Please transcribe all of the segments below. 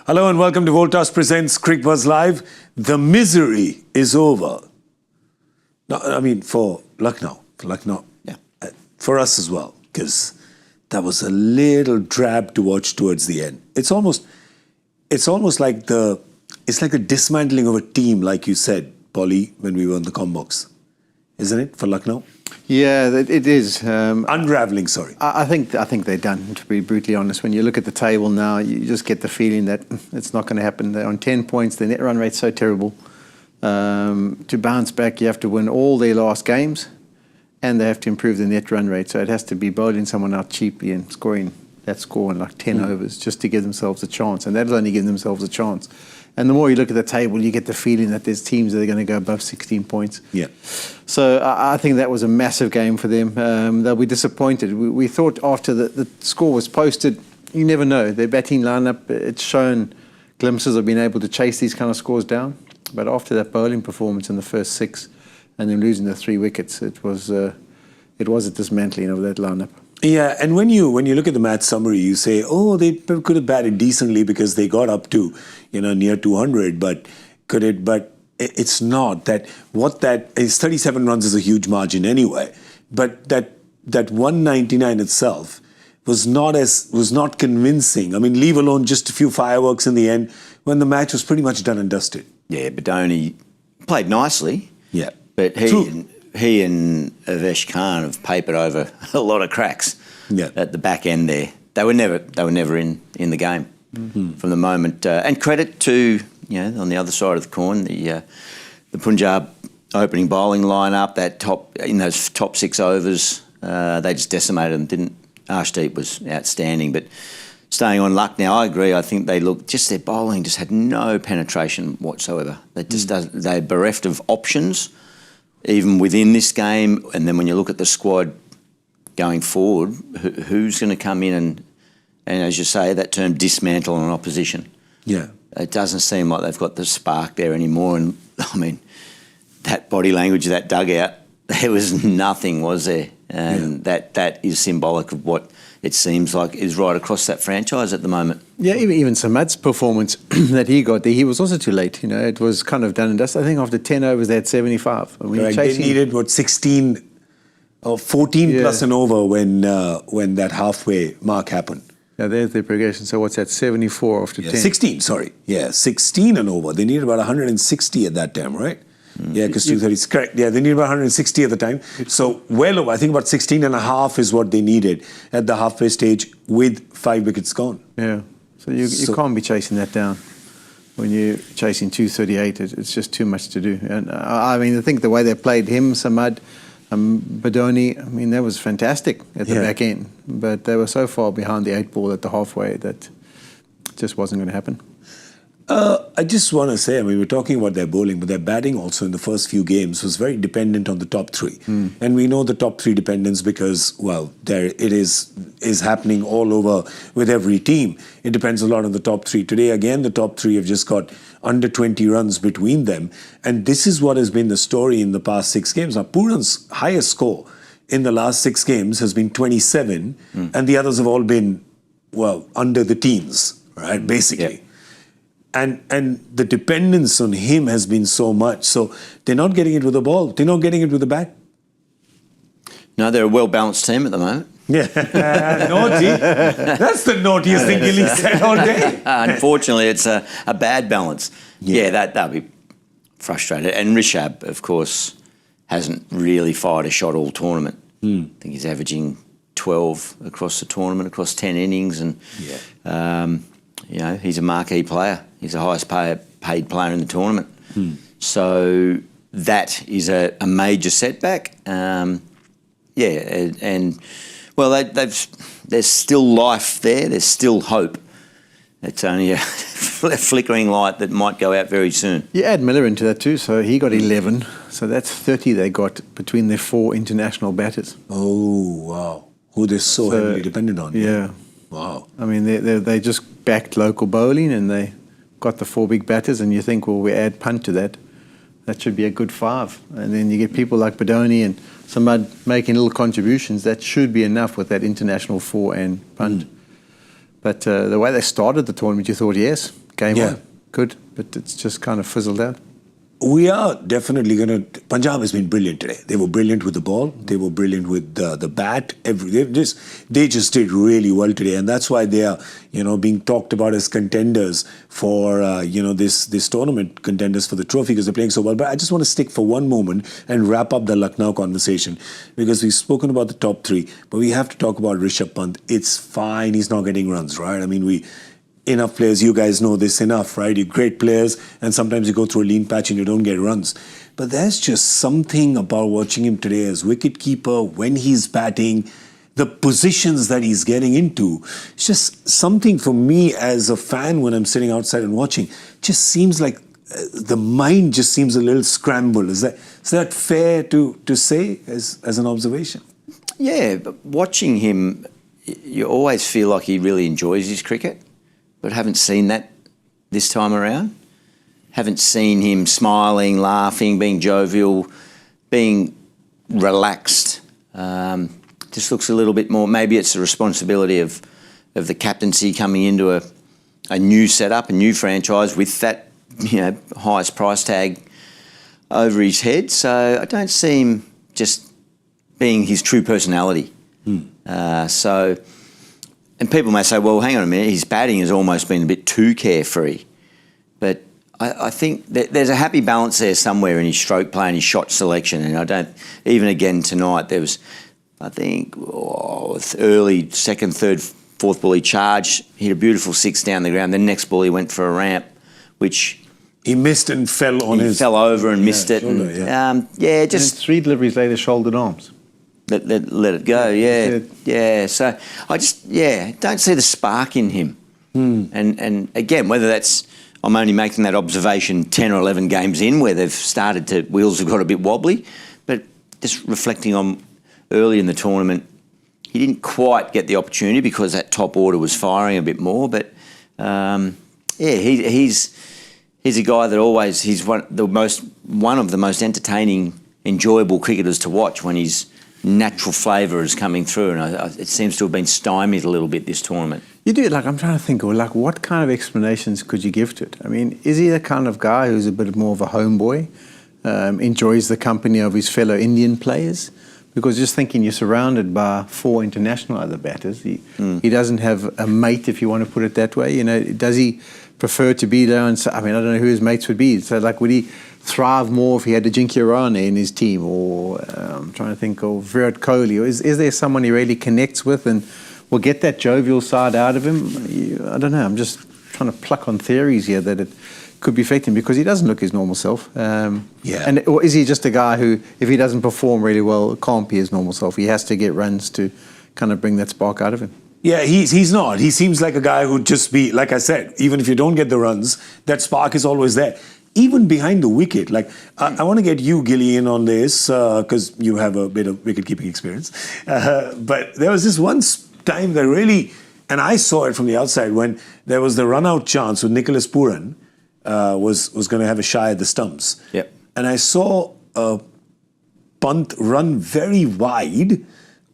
Hello and welcome to Voltas presents Cricbuzz Live. The misery is over. No, I mean for Lucknow, Yeah. For us as well, because that was a little drab to watch towards the end. It's almost like the dismantling of a team, like you said, Polly, when we were in the Combox, isn't it, for Lucknow? Yeah, it is. Unraveling, sorry. I think they're done, to be brutally honest. When you look at the table now, you just get the feeling that it's not going to happen. They're on 10 points. The net run rate's so terrible. To bounce back, you have to win all their last games, and they have to improve the net run rate. So it has to be bowling someone out cheaply and scoring that score in like 10 overs just to give themselves a chance. And that'll only give themselves a chance. And the more you look at the table, you get the feeling that there's teams that are going to go above 16 points. Yeah. So I think that was a massive game for them. They'll be disappointed. We thought after the score was posted, you never know. Their batting lineup, it's shown glimpses of being able to chase these kind of scores down. But after that bowling performance in the first 6 and then losing the 3 wickets, it was a dismantling of that lineup. Yeah, and when you look at the match summary, you say, oh, they could have batted decently because they got up to, near 200, but could it? But it's not. That 37 runs is a huge margin anyway. But that 199 itself was not convincing. I mean, leave alone just a few fireworks in the end when the match was pretty much done and dusted. Yeah, Badoni played nicely. Yeah. But he and Avesh Khan have papered over a lot of cracks at the back end there. They were never in the game from the moment. And credit to, on the other side of the coin, the Punjab opening bowling lineup, in those top 6 overs, they just decimated them, didn't. Arshdeep was outstanding, but staying on luck now, I agree. I think their bowling just had no penetration whatsoever. They're bereft of options, even within this game. And then when you look at the squad going forward, who's going to come in and as you say, that term dismantle an opposition. Yeah. It doesn't seem like they've got the spark there anymore. And I mean, that body language of that dugout, there was nothing, was there? And that is symbolic of what it seems like is right across that franchise at the moment. Yeah, even Samad's performance that he got there, he was also too late. It was kind of done and dusted. I think after 10 overs, they had 75. I mean, they needed, 16 or 14 plus and over when that halfway mark happened. Yeah, there's their progression. So what's that, 74 after 10? 16, sorry. Yeah, 16 and over. They needed about 160 at that time, right? Yeah, because 230 is correct. Yeah, they needed about 160 at the time. So well over, I think about 16 and a half is what they needed at the halfway stage with 5 wickets gone. Yeah, so you can't be chasing that down. When you're chasing 238, it's just too much to do. And I mean, I think the way they played him, Samad, Badoni, I mean, that was fantastic at the back end. But they were so far behind the 8 ball at the halfway that it just wasn't going to happen. I just want to say, I mean, we're talking about their bowling, but their batting also in the first few games was very dependent on the top 3. And we know the top 3 dependence because, well, it is happening all over with every team. It depends a lot on the top 3. Today, again, the top 3 have just got under 20 runs between them. And this is what has been the story in the past 6 games. Now, Puran's highest score in the last 6 games has been 27, and the others have all been, well, under the teens, right, basically. Yeah. And the dependence on him has been so much. So they're not getting it with the ball. They're not getting it with the bat. No, they're a well-balanced team at the moment. Yeah, naughty. That's the naughtiest thing Gilly said all day. Unfortunately, it's a bad balance. Yeah, that'll be frustrated. And Rishabh, of course, hasn't really fired a shot all tournament. I think he's averaging 12 across the tournament, across 10 innings. And, he's a marquee player. He's the highest paid player in the tournament. So that is a major setback. Well, there's still life there. There's still hope. It's only a flickering light that might go out very soon. You add Miller into that too, so he got 11. So that's 30 they got between their 4 international batters. Oh, wow. Who they're so heavily dependent on. Yeah. Wow. I mean, they just backed local bowling and they got the 4 big batters, and you think, well, we add Pant to that. That should be a good 5. And then you get people like Badoni and somebody making little contributions. That should be enough with that international 4 and Pant. But the way they started the tournament, you thought, yes, game on. Good, but it's just kind of fizzled out. We are definitely going to... Punjab has been brilliant today. They were brilliant with the ball. They were brilliant with the bat. They just did really well today. And that's why they are, being talked about as contenders for, this tournament, contenders for the trophy, because they're playing so well. But I just want to stick for one moment and wrap up the Lucknow conversation, because we've spoken about the top three, but we have to talk about Rishabh Pant. It's fine. He's not getting runs, right? I mean, enough players, you guys know this enough, right? You're great players, and sometimes you go through a lean patch and you don't get runs. But there's just something about watching him today as wicketkeeper, when he's batting, the positions that he's getting into. It's just something for me as a fan when I'm sitting outside and watching. Just seems like the mind just seems a little scrambled. Is that fair to say as an observation? Yeah, but watching him, you always feel like he really enjoys his cricket. But haven't seen that this time around. Haven't seen him smiling, laughing, being jovial, being relaxed. Just looks a little bit more, maybe it's the responsibility of the captaincy coming into a new setup, a new franchise with that, highest price tag over his head. So I don't see him just being his true personality. And people may say, well, hang on a minute, his batting has almost been a bit too carefree. But I think that there's a happy balance there somewhere in his stroke play and his shot selection. And even again tonight, there was, I think, early second, third, fourth ball he charged, hit a beautiful six down the ground. The next ball he went for a ramp, which... He missed and fell on his... fell over and missed it. Shoulder, and, just... And 3 deliveries later, shouldered arms. Let it go, yeah. So I just, don't see the spark in him. And again, whether that's, I'm only making that observation 10 or 11 games in where they've started to, wheels have got a bit wobbly, but just reflecting on early in the tournament, he didn't quite get the opportunity because that top order was firing a bit more. But he's a guy that always, he's one of the most entertaining, enjoyable cricketers to watch when his natural flavour is coming through, and it seems to have been stymied a little bit this tournament. You do, I'm trying to think, what kind of explanations could you give to it? I mean, is he the kind of guy who's a bit more of a homeboy, enjoys the company of his fellow Indian players? Because just thinking you're surrounded by 4 international other batters, he doesn't have a mate, if you want to put it that way. Does he prefer to be there? I don't know who his mates would be. So, would he thrive more if he had a Jinky Rana in his team, or I'm trying to think of Virat Kohli, or is there someone he really connects with and will get that jovial side out of him? I don't know. I'm just trying to pluck on theories here that it could be affecting, because he doesn't look his normal self. Or is he just a guy who, if he doesn't perform really well, can't be his normal self? He has to get runs to kind of bring that spark out of him. Yeah, he's not. He seems like a guy who'd just be, like I said, even if you don't get the runs, that spark is always there. Even behind the wicket. I want to get you, Gilly, in on this, because you have a bit of wicket-keeping experience. But there was this one time that really, and I saw it from the outside, when there was the run-out chance with Nicholas Pooran was going to have a shy at the stumps. Yep. And I saw Pant run very wide,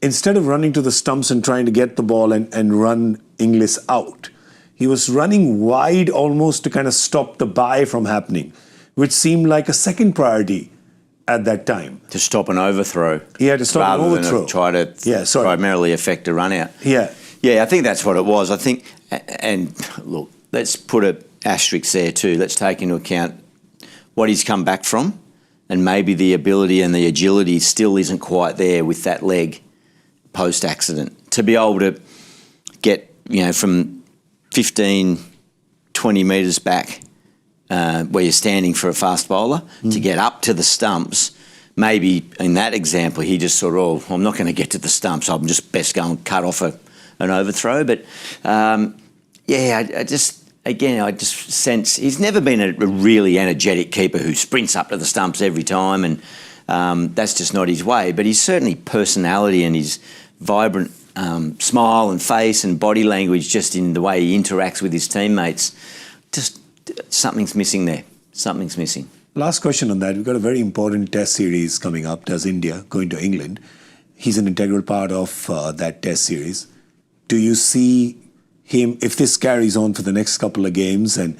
instead of running to the stumps and trying to get the ball and run Inglis out. He was running wide almost to kind of stop the bye from happening, which seemed like a second priority at that time. To stop an overthrow. Yeah, to stop an overthrow. Rather than try to primarily affect a run out. Yeah. Yeah, I think that's what it was. I think, and look, let's put an asterisk there too. Let's take into account what he's come back from, and maybe the ability and the agility still isn't quite there with that leg post-accident. To be able to get, from 15, 20 metres back where you're standing for a fast bowler to get up to the stumps. Maybe in that example, he just thought, I'm not going to get to the stumps. I'm just best go and cut off an overthrow. But, I just sense he's never been a really energetic keeper who sprints up to the stumps every time, and that's just not his way. But his certainly personality and his vibrant smile and face and body language, just in the way he interacts with his teammates, just something's missing there. Something's missing. Last question on that. We've got a very important test series coming up. Does India going to England? He's an integral part of that test series. Do you see him, if this carries on for the next couple of games and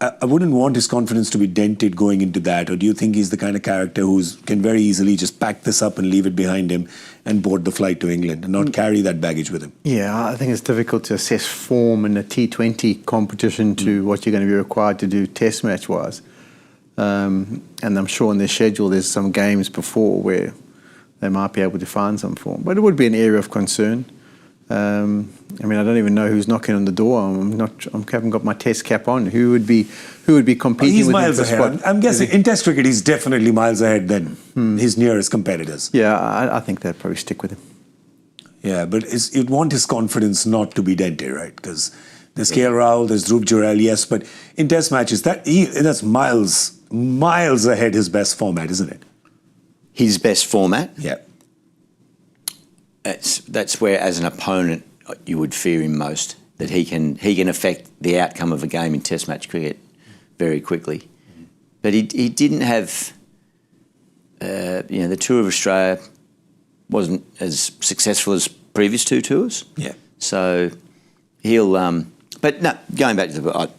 I wouldn't want his confidence to be dented going into that, or do you think he's the kind of character who can very easily just pack this up and leave it behind him and board the flight to England and not carry that baggage with him? Yeah, I think it's difficult to assess form in a T20 competition to what you're going to be required to do test match-wise. And I'm sure in their schedule there's some games before where they might be able to find some form. But it would be an area of concern. I mean, I don't even know who's knocking on the door. I haven't got my test cap on. Who would be competing he's with miles him for ahead. spot? I'm guessing in Test cricket, he's definitely miles ahead than his nearest competitors. Yeah, I think they'd probably stick with him. Yeah, but you'd want his confidence not to be dented, right? Because there's KL Rahul, there's Dhruv Jurel, yes, but in Test matches, that's miles ahead his best format, isn't it? His best format? Yeah. That's where, as an opponent, you would fear him most, that he can affect the outcome of a game in Test match cricket very quickly. But he didn't have, the Tour of Australia wasn't as successful as previous two tours. Yeah. So he'll, but no, going back to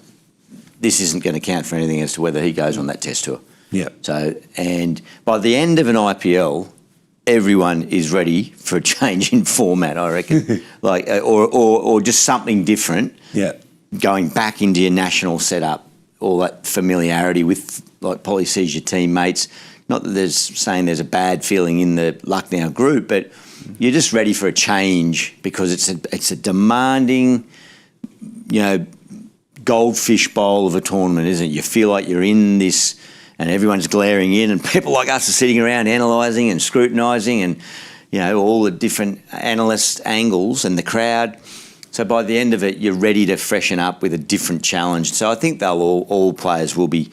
this isn't going to count for anything as to whether he goes on that Test tour. Yeah. So, and by the end of an IPL, everyone is ready for a change in format, I reckon, or just something different. Yeah, going back into your national setup, all that familiarity with, like Polly sees your teammates. Not that there's a bad feeling in the Lucknow group, but you're just ready for a change because it's a demanding, goldfish bowl of a tournament, isn't it? You feel like you're in this. And everyone's glaring in, and people like us are sitting around analysing and scrutinising, and all the different analyst angles and the crowd. So by the end of it, you're ready to freshen up with a different challenge. So I think all players will be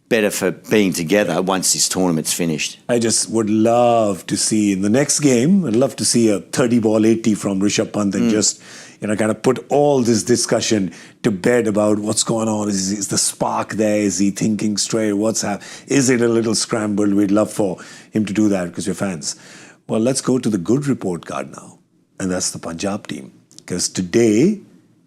better for being together once this tournament's finished. I just would love to see in the next game. I'd love to see a 30-ball 80 from Rishabh Pant and just kind of put all this discussion to bed about what's going on. Is the spark there? Is he thinking straight? What's happening? Is it a little scrambled? We'd love for him to do that because we're fans. Well, let's go to the good report card now. And that's the Punjab team. Because today,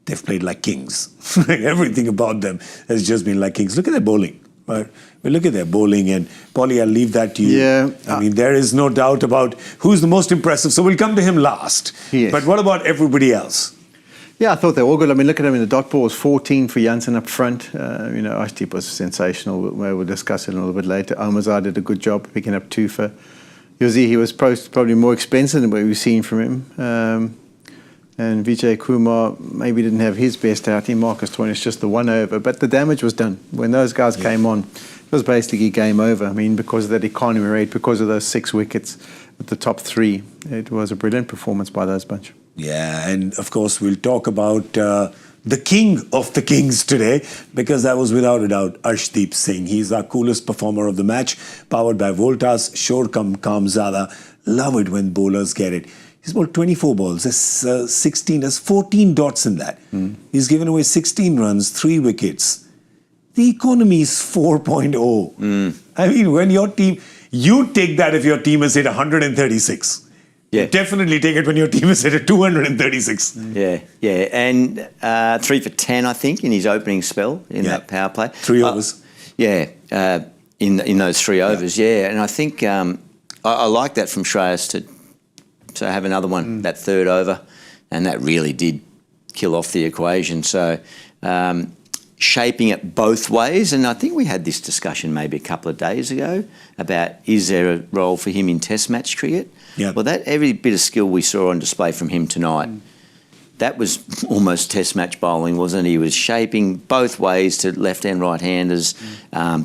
they've played like kings. Everything about them has just been like kings. Look at their bowling. Right? Well, look at their bowling. And Polly, I'll leave that to you. Yeah. I mean, there is no doubt about who's the most impressive. So we'll come to him last. Yes. But what about everybody else? Yeah, I thought they were all good. I mean, look at him in the dot ball. It was 14 for Jansen up front. Arshdeep was sensational. We'll discuss it a little bit later. Almazar did a good job picking up 2 for Yuzi. He was probably more expensive than what we've seen from him. And Vijay Kumar maybe didn't have his best outing. Marcus Toyne just the 1 over. But the damage was done. When those guys came on, it was basically game over. I mean, because of that economy rate, because of those 6 wickets at the top 3, it was a brilliant performance by those bunch. Yeah, and of course we'll talk about the king of the kings today, because that was without a doubt Arshdeep Singh. He's our coolest performer of the match, powered by Voltas, Shor Kamzada. Love it when bowlers get it. He's bowled 24 balls, there's 14 dots in that. He's given away 16 runs, 3 wickets. The economy is 4.0. I mean, when your team, you take that if your team has hit 136. Yeah. Definitely take it when your team is hit at 236. Yeah. And 3 for 10, I think, in his opening spell in that power play. 3 overs. In those 3 overs, And I think I like that from Shreyas to have another one, that 3rd over, and that really did kill off the equation. So shaping it both ways, and I think we had this discussion maybe a couple of days ago about is there a role for him in Test match cricket? Yeah. Well, that every bit of skill we saw on display from him tonight, that was almost Test match bowling, wasn't it? He was shaping both ways to left and right-handers,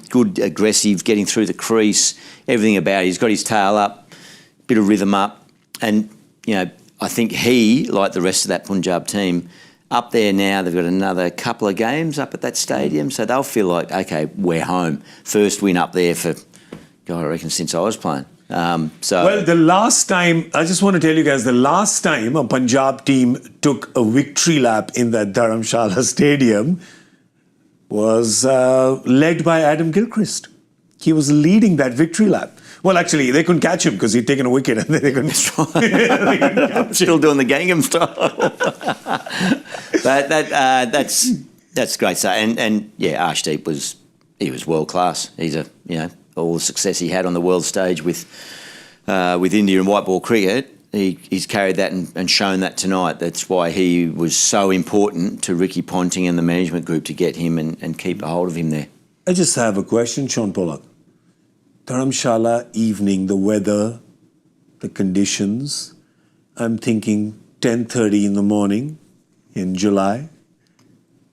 good, aggressive, getting through the crease, everything about it. He's got his tail up, bit of rhythm up, and, I think he, like the rest of that Punjab team, up there now, they've got another couple of games up at that stadium, so they'll feel like, okay, we're home. First win up there for, God, I reckon since I was playing. Well, the last time, I just want to tell you guys, the last time a Punjab team took a victory lap in that Dharamshala stadium was led by Adam Gilchrist. He was leading that victory lap. Well, actually, they couldn't catch him because he'd taken a wicket and they couldn't. They Still doing the Gangnam style. But That's great. So, and Arshdeep was world class. He's all the success he had on the world stage with India and white ball cricket. He's carried that and shown that tonight. That's why he was so important to Ricky Ponting and the management group to get him and keep a hold of him there. I just have a question, Shaun Pollock. Dharamshala evening, the weather, the conditions. I'm thinking 10:30 in the morning in July,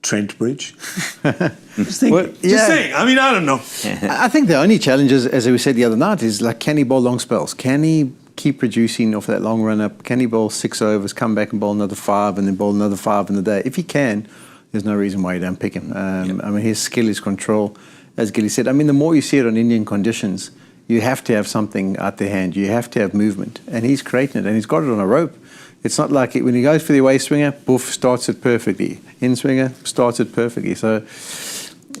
Trent Bridge. Just saying. I mean, I don't know. I think the only challenge is, as we said the other night, is like, can he bowl long spells? Can he keep producing off that long run up? Can he bowl 6 overs, come back and bowl another 5, and then bowl another 5 in the day? If he can, there's no reason why you don't pick him. I mean, his skill, his control, as Gilly said. I mean, the more you see it on Indian conditions, you have to have something out their hand. You have to have movement. And he's creating it, and he's got it on a rope. It's not like when he goes for the away swinger, boof, starts it perfectly. In swinger, starts it perfectly. So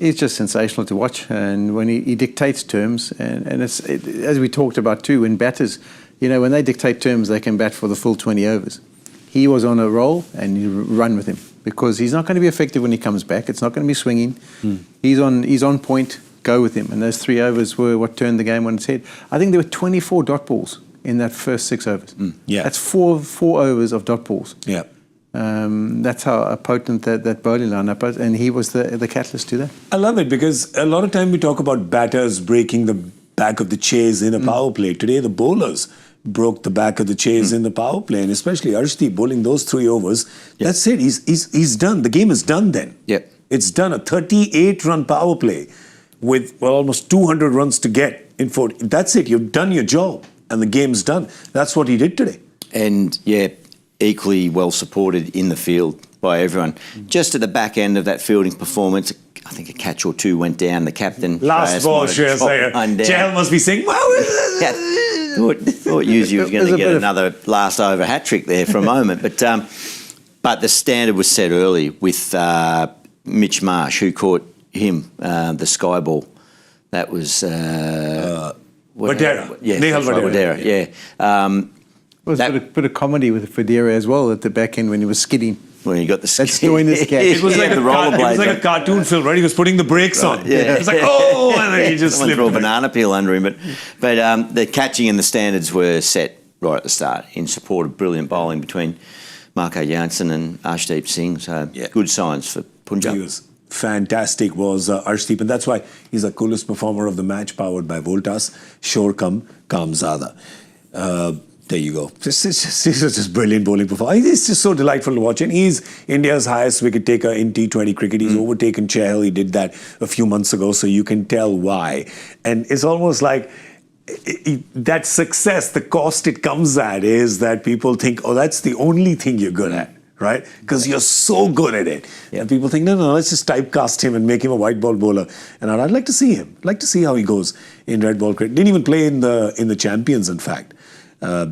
it's just sensational to watch. And when he dictates terms, and as we talked about too, when batters, when they dictate terms, they can bat for the full 20 overs. He was on a roll, and you run with him because he's not going to be effective when he comes back. It's not going to be swinging. He's on point. Go with him. And those 3 overs were what turned the game on its head. I think there were 24 dot balls in that first 6 overs. That's four overs of dot balls. Yeah. That's how potent that bowling lineup was, and he was the catalyst to that. I love it because a lot of time we talk about batters breaking the back of the chase in a power play. Today the bowlers broke the back of the chase in the power play, and especially Arshdeep bowling those 3 overs. That's it. He's done. The game is done then. Yep. It's done. A 38-run power play with almost 200 runs to get in 40. That's it. You've done your job, and the game's done. That's what he did today. And equally well supported in the field by everyone. Just at the back end of that fielding performance, I think a catch or 2 went down. The captain last ball, Chahal must be saying, thought Yuzi was going to get another last over hat trick there for a moment. But the standard was set early with Mitch Marsh, who caught him the sky ball. That was Vadera. Nehal Vadera. Yeah. There was a bit of comedy with Vadera as well at the back end when he was skidding. When he got the skid. That's doing this catch. It was like a cartoon film, right? He was putting the brakes on. Yeah. It was like, and then he just slipped. Threw a banana peel under him. But the catching and the standards were set right at the start in support of brilliant bowling between Marco Jansen and Arshdeep Singh. So good signs for Punjab. He was fantastic, was Arshdeep, and that's why he's the coolest performer of the match, powered by Voltas. Shore Kam Kamzada. There you go. He's just brilliant bowling performance. It's just so delightful to watch. And he's India's highest wicket taker in T20 cricket. He's overtaken Chahal. He did that a few months ago, so you can tell why. And it's almost like that success, the cost it comes at is that people think, that's the only thing you're good at, right? Because you're so good at it. Yeah. And people think, no, let's just typecast him and make him a white ball bowler. And I'd like to see him. I'd like to see how he goes in red ball cricket. Didn't even play in the Champions, in fact.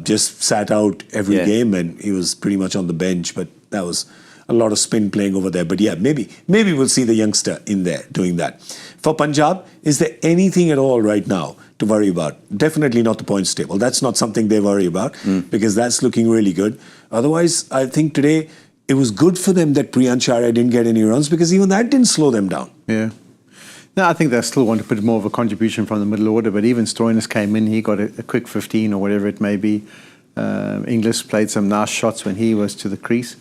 Just sat out every game, and he was pretty much on the bench. But that was a lot of spin playing over there. But maybe we'll see the youngster in there doing that. For Punjab, is there anything at all right now to worry about? Definitely not the points table. That's not something they worry about because that's looking really good. Otherwise, I think today it was good for them that Priyansh Arya didn't get any runs because even that didn't slow them down. Yeah. No, I think they still want to put more of a contribution from the middle order, but even Stoinis came in, he got a quick 15 or whatever it may be. Inglis played some nice shots when he was to the crease.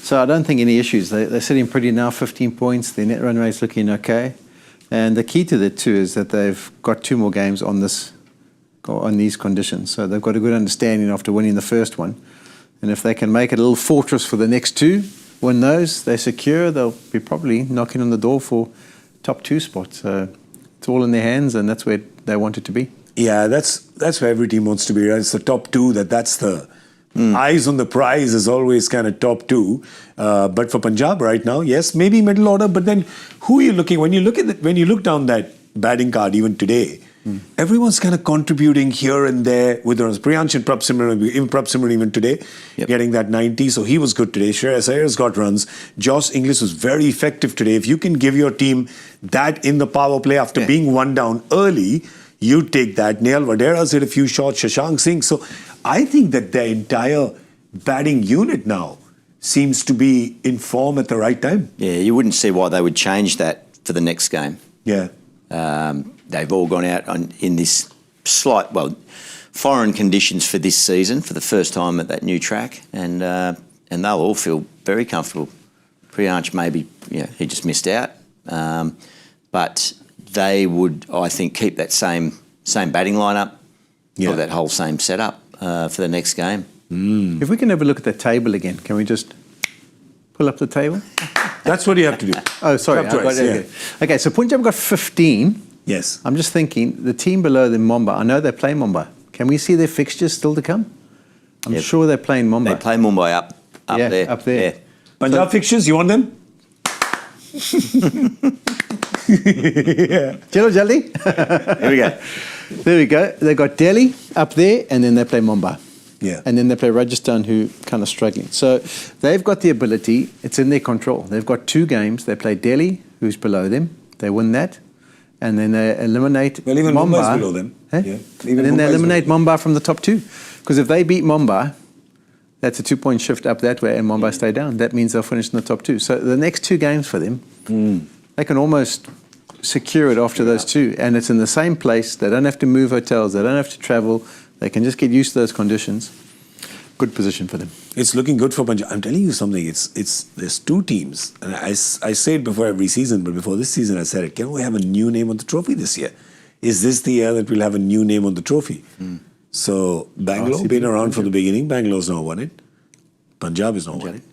So I don't think any issues. They're sitting pretty now, 15 points. Their net run rate's looking okay. And the key to that too is that they've got 2 more games on these conditions. So they've got a good understanding after winning the first one. And if they can make it a little fortress for the next 2, win those, they're secure, they'll be probably knocking on the door for top 2 spots. It's all in their hands, and that's where they want it to be. Yeah, that's where every team wants to be, right? It's the top 2. That's the eyes on the prize is always kind of top 2. But for Punjab right now, yes, maybe middle order. But then who are you looking? When you look down that batting card, even today, everyone's kind of contributing here and there with runs. Priyansh and Prabh even today, getting that 90. So he was good today. Shreyas Iyer's got runs. Josh Inglis was very effective today. If you can give your team that in the power play after being 1 down early, you take that. Nehal Vadera's hit a few shots. Shashank Singh. So I think that the entire batting unit now seems to be in form at the right time. Yeah, you wouldn't see why they would change that for the next game. Yeah. They've all gone out in this foreign conditions for this season for the first time at that new track, and they'll all feel very comfortable. Priyansh maybe, he just missed out, but they would, I think, keep that same batting lineup or that whole same setup for the next game. If we can have a look at the table again, can we just pull up the table? That's what you have to do. Oh, sorry. Okay, so Punjab got 15. Yes. I'm just thinking, the team below them, Mumbai, I know they're playing Mumbai. Can we see their fixtures still to come? I'm sure they're playing Mumbai. They play Mumbai up there. Up there. Yeah. Punjab fixtures, you want them? Chalo jaldi. Here we go. There we go. They got Delhi up there, and then they play Mumbai. Yeah. And then they play Rajasthan, who kind of struggling. So they've got the ability, it's in their control. They've got 2 games. They play Delhi, who's below them. They win that. And then they eliminate Well, even Mumbai. Mumbai's below them. Eh? Yeah. And then they eliminate Mumbai from the top 2. Because if they beat Mumbai, that's a 2-point shift up that way, and Mumbai stay down. That means they'll finish in the top 2. So the next 2 games for them, they can almost secure it after those 2. And it's in the same place. They don't have to move hotels. They don't have to travel. They can just get used to those conditions. Good position for them. It's looking good for Punjab. I'm telling you something. There's 2 teams, and I say it before every season, but before this season I said it. Can we have a new name on the trophy this year? Is this the year that we'll have a new name on the trophy? So Bangalore been around from the beginning. Bangalore's not won it. Punjab has not won it.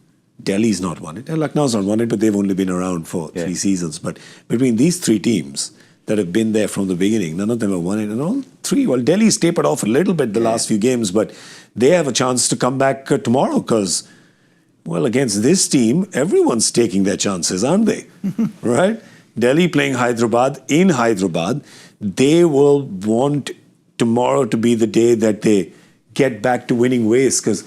Delhi's not won it. And Lucknow's not won it, but they've only been around for 3 seasons. But between these 3 teams that have been there from the beginning, none of them have won it. And all 3, well, Delhi's tapered off a little bit the last few games, but they have a chance to come back tomorrow because, well, against this team, everyone's taking their chances, aren't they? Right? Delhi playing Hyderabad in Hyderabad. They will want tomorrow to be the day that they get back to winning ways because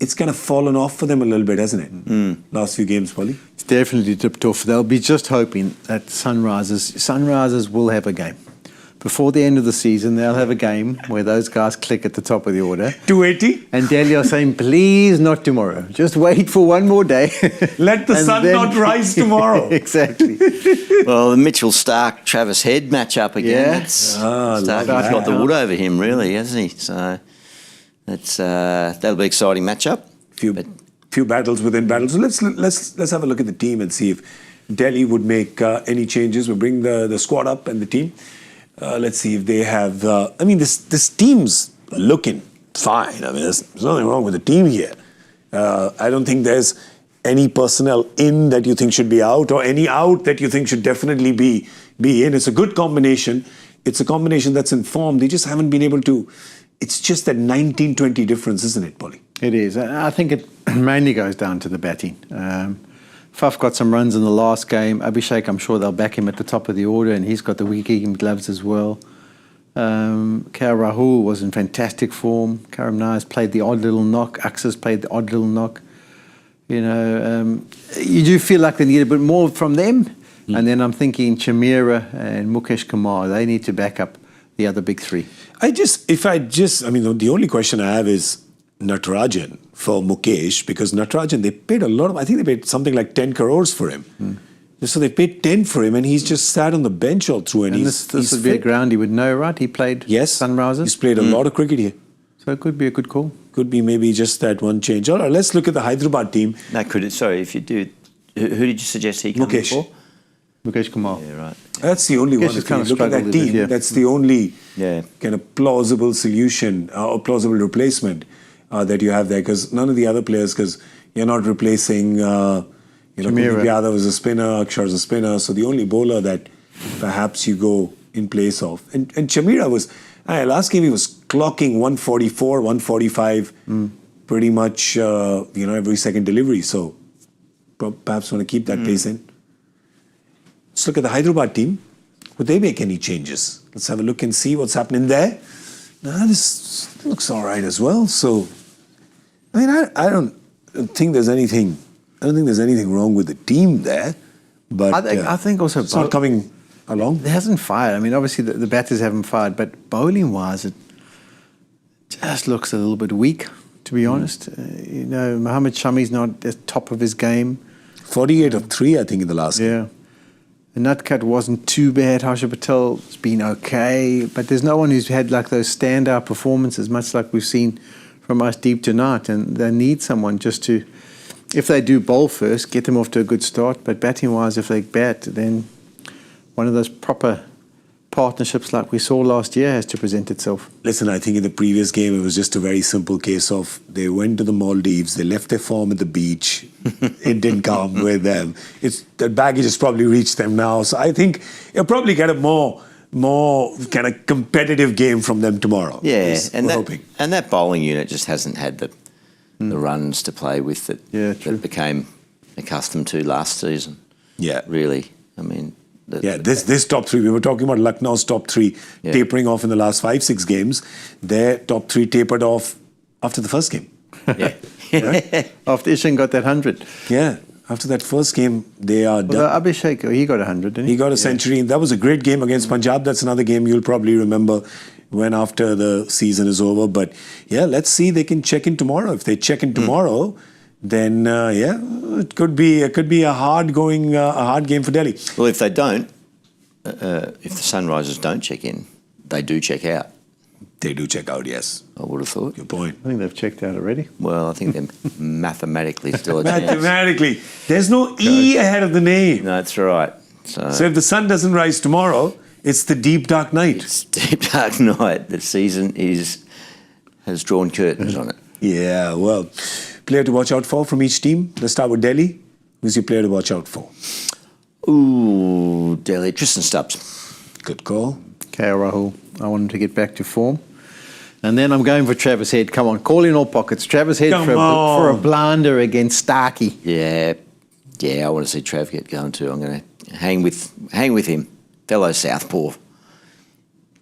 it's kind of fallen off for them a little bit, hasn't it? Last few games, Polly. It's definitely dipped off. They'll be just hoping that Sunrisers will have a game. Before the end of the season, they'll have a game where those guys click at the top of the order. 280? And Delhi are saying, please not tomorrow. Just wait for one more day. Let the sun not rise tomorrow. Exactly. Well, the Mitchell Stark-Travis Head match-up again. Yeah. Stark's got the wood over him, really, hasn't he? So that'll be an exciting match-up. Few battles within battles. So let's have a look at the team and see if Delhi would make any changes. We'll bring the squad up and the team. Let's see if they have. This team's looking fine. I mean, there's nothing wrong with the team here. I don't think there's any personnel in that you think should be out or any out that you think should definitely be in. It's a good combination. It's a combination that's in form. They just haven't been able to. It's just that 19-20 difference, isn't it, Polly? It is. I think it mainly goes down to the batting. Faf got some runs in the last game. Abhishek, I'm sure they'll back him at the top of the order, and he's got the wicket-keeping gloves as well. KL Rahul was in fantastic form. Karim Nair's played the odd little knock. Axis played the odd little knock. You know, you do feel like they need a bit more from them. And then I'm thinking Chamira and Mukesh Kumar, they need to back up the other big 3. The only question I have is Natarajan for Mukesh, because Natarajan, they paid a lot of, I think they paid something like 10 crores for him. So they paid 10 for him and he's just sat on the bench all through. And this would be a ground he would know, right? He played Sunrisers. He's played a lot of cricket here. So it could be a good call. Could be maybe just that one change. All right, let's look at the Hyderabad team. If you do, who did you suggest he comes Mukesh. for? Mukesh Kumar. Yeah, right. That's the only one. If you look at that team, that's the only kind of plausible solution or plausible replacement that you have there, because none of the other players, because you're not replacing, Kuldeep Yadav is a spinner, Akshar's a spinner, so the only bowler that perhaps you go in place of. And Chamira was, last game he was clocking 144, 145 pretty much, every second delivery, so perhaps want to keep that pace in. Let's look at the Hyderabad team. Would they make any changes? Let's have a look and see what's happening there. This looks all right as well. So, I don't think there's anything. I don't think there's anything wrong with the team there. But I think also it's not coming along. It hasn't fired. I mean, obviously the batters haven't fired, but bowling-wise, it just looks a little bit weak to be honest. Mohamed Shami's not at the top of his game. 48 of 3, I think, in the last game. Yeah. The Nutcut wasn't too bad. Harsha Patel's been okay. But there's no one who's had like those standout performances, much like we've seen from Arshdeep tonight. And they need someone just to, if they do bowl first, get them off to a good start. But batting-wise, if they bat, then one of those proper partnerships like we saw last year has to present itself. Listen, I think in the previous game, it was just a very simple case of they went to the Maldives, they left their form at the beach. It didn't come with them. That baggage has probably reached them now. So I think you'll probably get a more kind of competitive game from them tomorrow. Yeah, we're hoping. And that bowling unit just hasn't had the runs to play with that became accustomed to last season. Yeah. Really. I mean... This top 3, we were talking about Lucknow's top 3 tapering off in the last 5-6 games. Their top 3 tapered off after the first game. Yeah. Right? After Ishan got that 100. Yeah. After that first game, they are done. Abhishek, he got 100, didn't he? He got a century. That was a great game against Punjab. That's another game you'll probably remember when after the season is over. But yeah, let's see. They can check in tomorrow. If they check in tomorrow, then it could be a hard game for Delhi. Well, if they don't, if the Sunrisers don't check in, they do check out. They do check out, yes. I would have thought. Good point. I think they've checked out already. Well, I think they're mathematically still a chance. Mathematically. There's no E ahead of the name. No, that's right. So if the sun doesn't rise tomorrow, it's the deep, dark night. It's deep, dark night. The season has drawn curtains on it. Yeah, well, player to watch out for from each team. Let's start with Delhi. Who's your player to watch out for? Ooh, Delhi. Tristan Stubbs. Good call. KL Rahul. I want him to get back to form. And then I'm going for Travis Head. Come on, call in all pockets. Travis Head for a blinder against Starkey. Yeah, I want to see Trav get going too. I'm going to hang with him. Fellow Southpaw.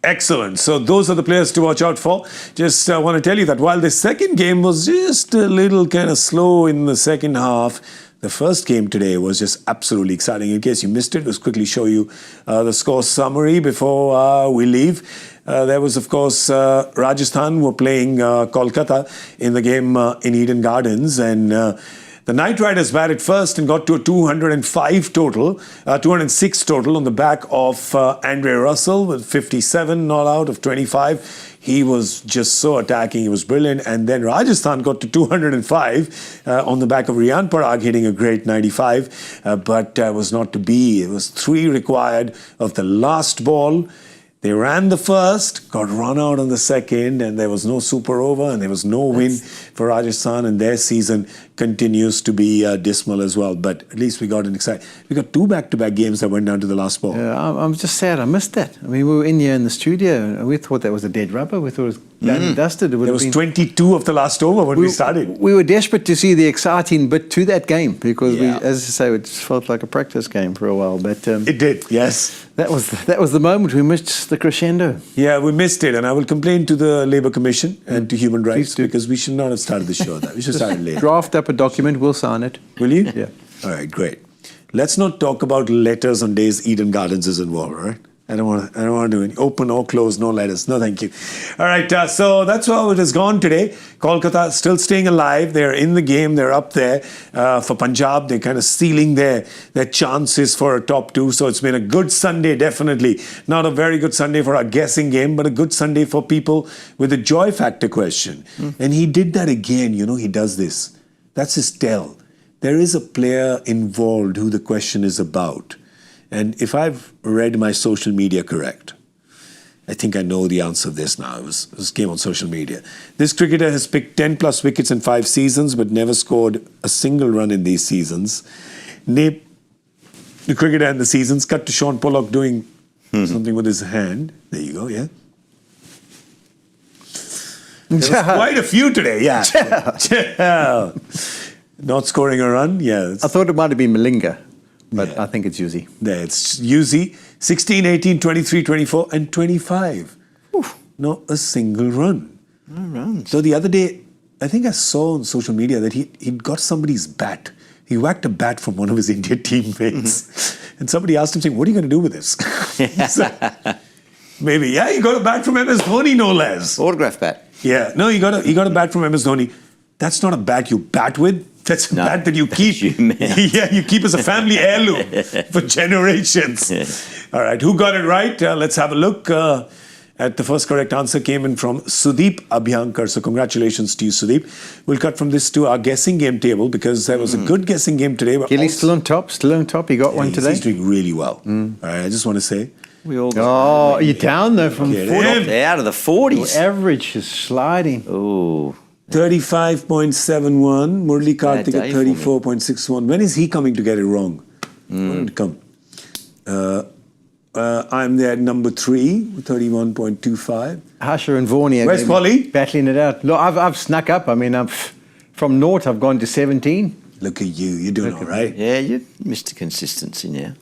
Excellent. So those are the players to watch out for. Just want to tell you that while the second game was just a little kind of slow in the second half, the first game today was just absolutely exciting. In case you missed it, let's quickly show you the score summary before we leave. There was, of course, Rajasthan were playing Kolkata in the game in Eden Gardens, and the Knight Riders batted first and got to a 206 total on the back of Andre Russell with 57 not out of 25. He was just so attacking. He was brilliant. And then Rajasthan got to 205 on the back of Riyan Parag hitting a great 95. But was not to be. It was 3 required of the last ball. They ran the first, got run out on the second, and there was no super over and there was no win for Rajasthan, and their season continues to be dismal as well. But at least we got an exciting. We got 2 back-to-back games that went down to the last ball. Yeah, I'm just sad I missed that. I mean, we were in here in the studio and we thought that was a dead rubber. We thought it was done and dusted. There was 22 of the last over when we started. We were desperate to see the exciting bit to that game because, we, as I say, it just felt like a practice game for a while. But it did, yes. That was the moment we missed the crescendo. Yeah, we missed it, and I will complain to the Labour Commission and to Human Rights because we should not have started the show. We should start it later. Draft up a document, we'll sign it. Will you? Yeah. All right, great. Let's not talk about letters on days Eden Gardens is involved, all right? I don't want to do any open or close, no letters. No, thank you. All right, so that's how it has gone today. Kolkata still staying alive. They're in the game. They're up there. For Punjab, they're kind of sealing their chances for a top 2. So it's been a good Sunday, definitely. Not a very good Sunday for our guessing game, but a good Sunday for people with a joy factor question. And he did that again. You know, he does this. That's his tell. There is a player involved who the question is about. And if I've read my social media correct, I think I know the answer to this now. It was came on social media. This cricketer has picked 10 plus wickets in 5 seasons, but never scored a single run in these seasons. Name the cricketer and the seasons. Cut to Shaun Pollock doing something with his hand. There you go, yeah. There was quite a few today, yeah. Not scoring a run, yeah. I thought it might have been Malinga. But I think it's Yuzi. There, it's Yuzi. 16, 18, 23, 24, and 25. Oof. Not a single run. No runs. So the other day, I think I saw on social media that he'd got somebody's bat. He whacked a bat from one of his India teammates. And somebody asked him, saying, what are you going to do with this? Maybe, he got a bat from MS Dhoni, no less. Autograph bat. Yeah, no, he got a bat from MS Dhoni. That's not a bat you bat with. That's a No, bat that you keep. you mount. Yeah, you keep as a family heirloom for generations. All right, who got it right? Let's have a look. At the first correct answer came in from Sudeep Abhyankar. So congratulations to you, Sudeep. We'll cut from this to our guessing game table because there was a good guessing game today. Gilly's still on top. He got one today. He's doing really well. All right, I just want to say. We all Oh, you're down though from 40. They're out of the 40s. Your average is sliding. Oh, 35.71. Murli Karthik day at for me. 34.61. When is he coming to get it wrong? When will it come? I'm there at number 3, 31.25. Harsher and Vaughan here. Where's Polly? Battling it out. Look, I've snuck up. I mean, from naught, I've gone to 17. Look at you. You're doing all right. yeah, you missed the consistency now.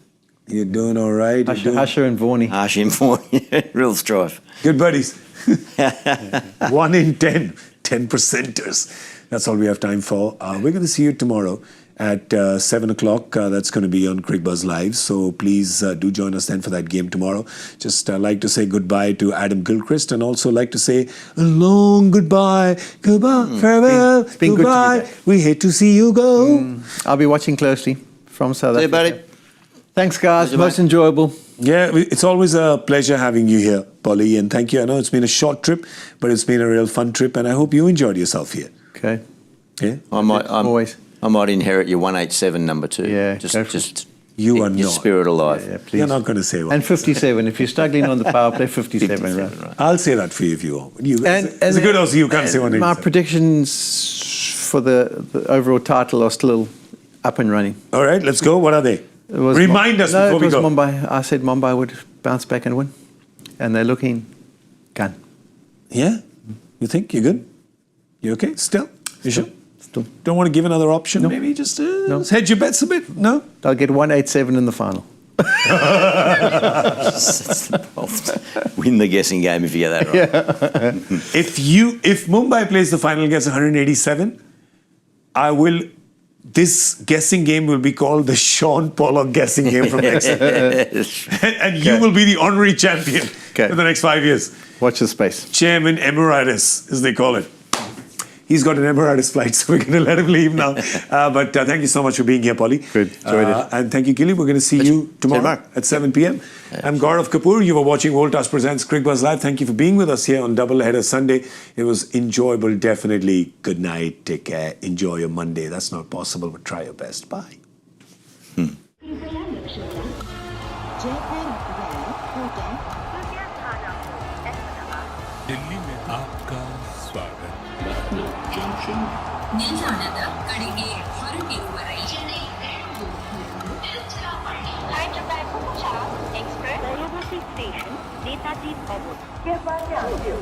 You're doing all right. Harsher and Vaughan. Harsh info, real strife. Good buddies. 1 in 10. 10%ers. That's all we have time for. We're going to see you tomorrow at 7 o'clock. That's going to be on Cricbuzz Live. So please do join us then for that game tomorrow. Just like to say goodbye to Adam Gilchrist and also like to say a long goodbye. Goodbye, farewell, been good to be goodbye. back. We hate to see you go. I'll be watching closely from South See you, Africa. buddy. Thanks, guys. Pleasure, Most mate. enjoyable. Yeah, it's always a pleasure having you here, Polly. And thank you. I know it's been a short trip, but it's been a real fun trip. And I hope you enjoyed yourself here. Okay. Yeah? Always. I might inherit your 187 number 2. Yeah, just, go for just You are keep your not. spirit alive. Yeah, please. You're not going to say one. And 57. If you're struggling on the power play, 57, 57, right? right. I'll say that for you if you want. You, And- it's a good also you can't say one. My predictions for the overall title are still up and running. All right, let's go. What are they? It was Remind us before it we was go. Mumbai. I said Mumbai would bounce back and win. And they're looking gun. Yeah? You think you're good? You okay? Still? You sure? Still. Don't want to give another option? No. Maybe just hedge your bets a bit? No? They'll get 187 in the final. Win the guessing game if you get that right. If Mumbai plays the final and gets 187, this guessing game will be called the Shaun Pollock guessing game from next year. And you will be the honorary champion for the next 5 years. Watch the space. Chairman Emeritus, as they call it. He's got an Emeritus flight, so we're going to let him leave now. But thank you so much for being here, Polly. Good. Enjoyed it. And thank you, Gilly. We're going to see you tomorrow at 7 p.m. I'm Gaurav Kapur. You were watching Voltas Presents Cricbuzz Live. Thank you for being with us here on Double Header Sunday. It was enjoyable, definitely. Good night. Take care. Enjoy your Monday. That's not possible, but try your best. Bye. Delhi में आपका स्वागत ನಿಲ್ದಾಣದ ಕಡೆಗೆ ಹೊರಟಿರುವರೆ Hyderabad Express Station, Netaji Bhavan.